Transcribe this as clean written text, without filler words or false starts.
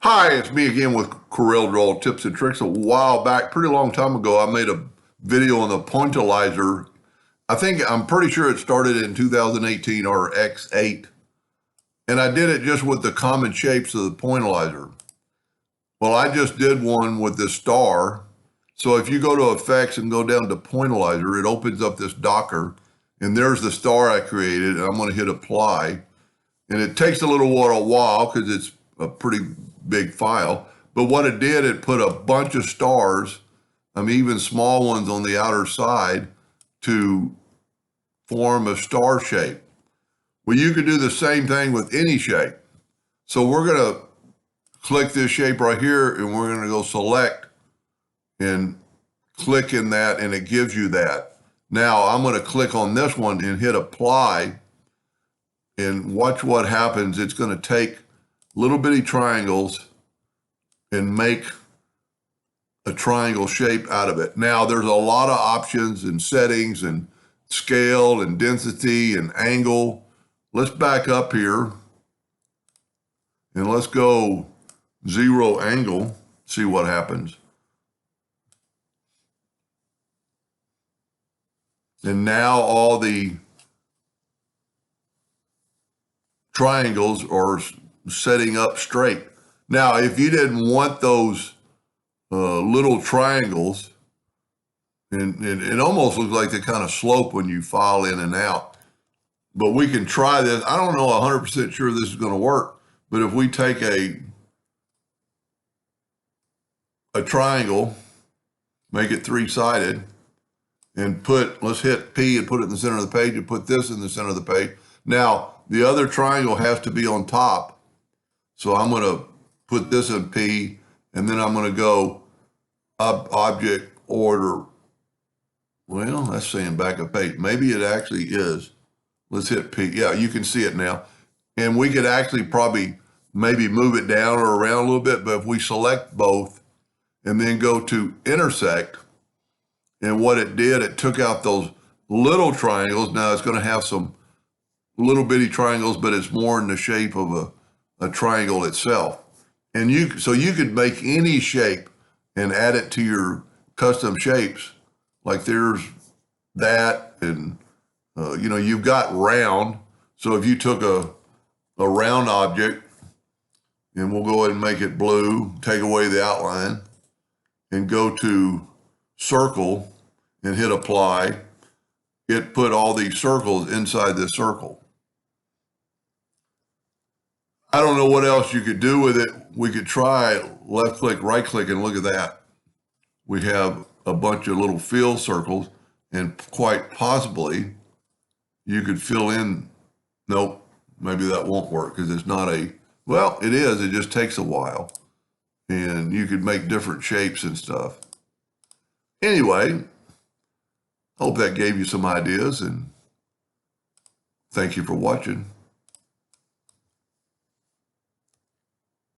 Hi, it's me again with CorelDraw tips and tricks. A while back, pretty long time ago, I made a video on the Pointillier. I'm pretty sure it started in 2018 or X8. And I did it just with the common shapes of the Pointillier. Well, I just did one with this star. So if you go to effects and go down to Pointillier, it opens up this docker. And there's the star I created. And I'm going to hit apply. And it takes a little while because it's a pretty big file. But what it did, it put a bunch of stars, even small ones on the outer side, to form a star shape. Well, you could do the same thing with any shape. So we're going to click this shape right here, and we're going to go select and click in that, and it gives you that. Now I'm going to click on this one and hit apply, and watch what happens. It's going to take little bitty triangles and make a triangle shape out of it. Now there's a lot of options and settings and scale and density and angle. Let's back up here and let's go 0 angle, see what happens. And now all the triangles are setting up straight. Now, if you didn't want those little triangles, and it almost looks like they kind of slope when you file in and out, but we can try this. I don't know 100% sure this is going to work, but if we take a triangle, make it 3-sided, and let's hit P and put it in the center of the page and put this in the center of the page. Now, the other triangle has to be on top. So I'm going to put this in P, and then I'm going to go object order. Well, that's saying back a page. Maybe it actually is. Let's hit P. Yeah, you can see it now. And we could actually probably maybe move it down or around a little bit, but if we select both and then go to intersect, and what it did, it took out those little triangles. Now it's going to have some little bitty triangles, but it's more in the shape of a triangle itself. And so you could make any shape and add it to your custom shapes. Like there's that, and you've got round. So if you took a round object, and we'll go ahead and make it blue, take away the outline, and go to circle and hit apply, it put all these circles inside this circle. I don't know what else you could do with it. We could try left click, right click, and look at that. We have a bunch of little fill circles, and quite possibly you could fill in. Nope, maybe that won't work because it's not well, it is, it just takes a while. And you could make different shapes and stuff. Anyway, hope that gave you some ideas, and thank you for watching.